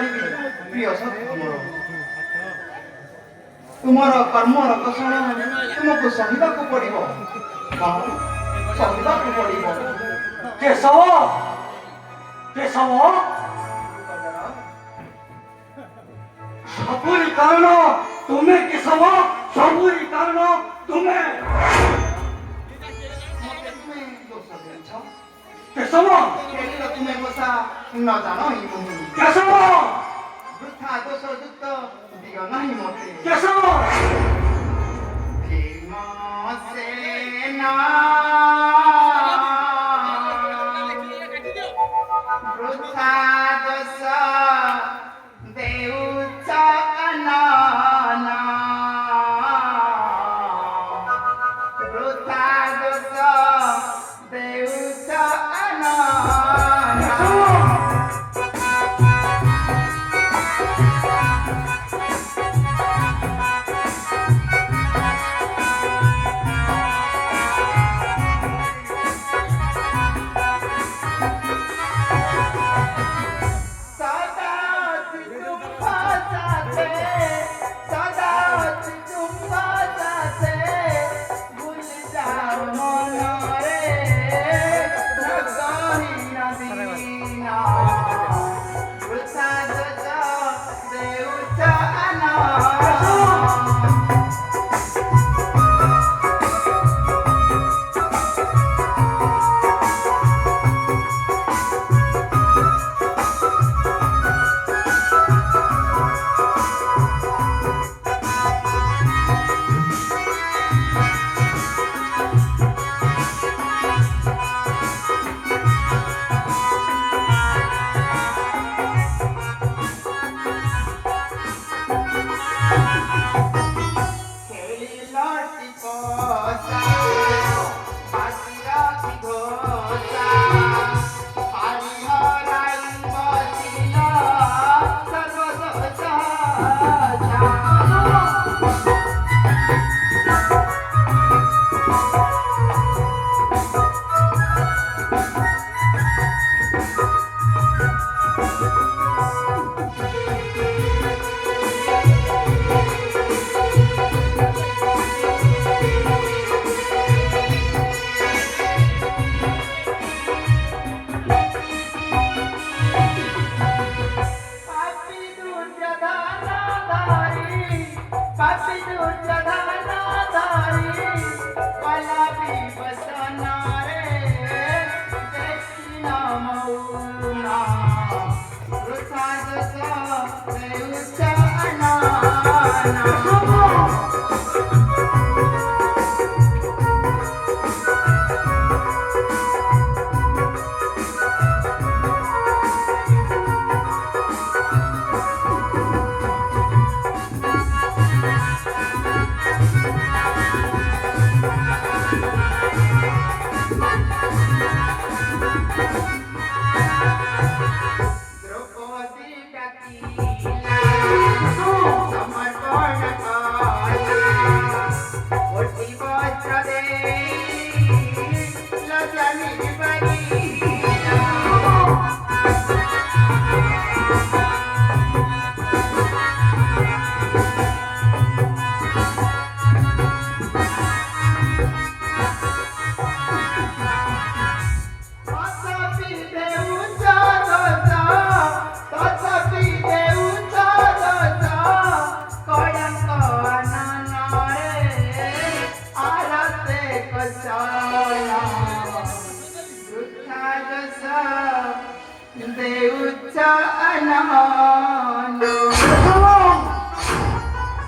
କହିବି ପ୍ରିୟ ସଖା ମୋର ତୁମର କର୍ମର କଷଣ ତୁମକୁ ସହିବାକୁ ପଡ଼ିବ। ହଁ ସହିବାକୁ ପଡ଼ିବ। କେଶବ କେଶବ ସବୁରି କାରଣ ତୁମେ କେଶବ ସବୁରି କାରଣ ତୁମେ କେଶବ ଖେଳିଲ ତୁମେ ବସା ନ ଜାଣ ହିଁ ମୁହିଁ କେଶବ ବୃଥା ଦୋଷ ଯୁକ୍ତ ଦିଅ ନାହିଁ ମତେ କେଶବ ଭୀମସେନ ବୃଥା ଦୋଷ ଦେଉଛ ଅନାନା ବୃଥା ଦୋଷ ଦେଉଛ ଅନାନା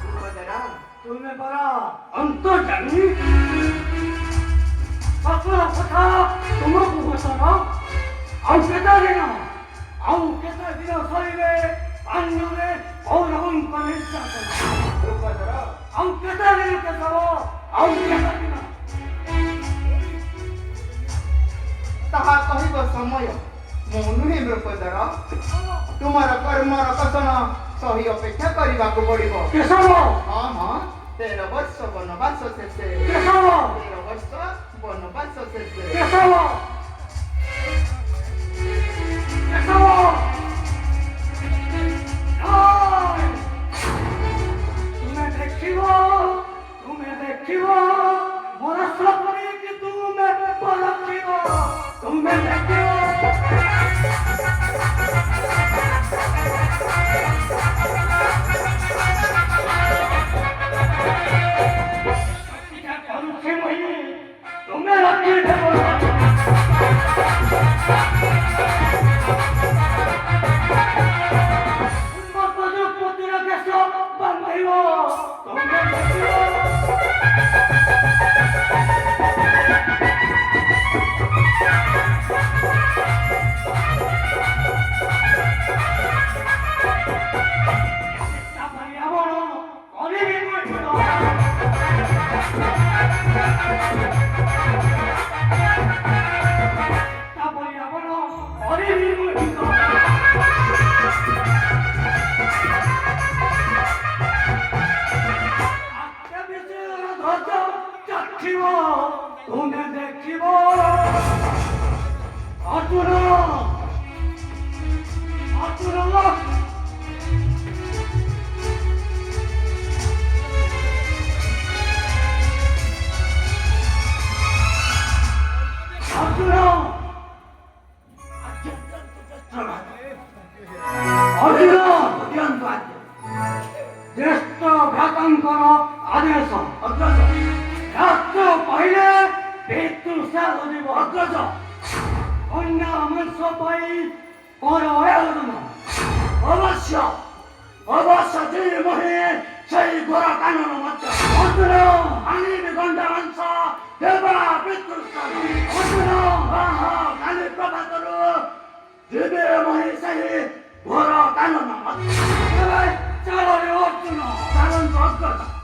ତୁମେ ପରା ଅନ୍ତର୍ଯାମୀ ସକଳ କଥା ତୁମକୁ ଘୋଷଣ ଆଉ କେତେ ଦିନ ସରିବେ ପାଣ୍ଡୁରେ କୌରବଙ୍କ ନିର୍ଯାତନା ଆଉ କେତେ ଦିନ କେଶବ ଆଉ କେତେ ଦିନ ତାହା କହିବ ସମୟ ମୁଁ ନୁହେଁ ଦ୍ରୌପଦର ତୁମର କର୍ମର କଷଣ ସହି ଅପେକ୍ଷା କରିବାକୁ ପଡ଼ିବ କେଶବ ହଁ ହଁ 13 ବର୍ଷ ବନବାସ ଶେଷେ କେଶବ 13 ବର୍ଷ ବନବାସ ଶେଷେ କେଶବ କେଶବ ଦିଅନ୍ତୁ ଆଜ୍ଞା। ଜ୍ୟେଷ୍ଠ ଭ୍ରାତାଙ୍କର ଆଦେଶ। ଅଗ୍ରଜ ରାତ୍ର ପାଇଲେ ପିତୃଶ୍ରାଦ୍ଧ ଯିବ। ଅଗ୍ରଜ କନ୍ୟା ମାଂସ ପାଇ କର ଆୟୋଜନ। ଅବଶ୍ୟ ଅବଶ୍ୟ ଯେ ମହି ସେଇ ଘୋର କାନନ ମଧ୍ୟ ଅର୍ଜୁନ ଆଣିବି ଗଣ୍ଡା ମାଂସ ଦେବା ପିତୃଶ୍ରାଦ୍ଧ। ଅର୍ଜୁନ କାଲି ପ୍ରଭାତରୁ ଯିବେ ମହି ସେହି ଘୋର କାନନ ମଧ୍ୟ। ଚାଲରେ ଅର୍ଜୁନ ଚାଲନ୍ତୁ ଅଗ୍ରଜ।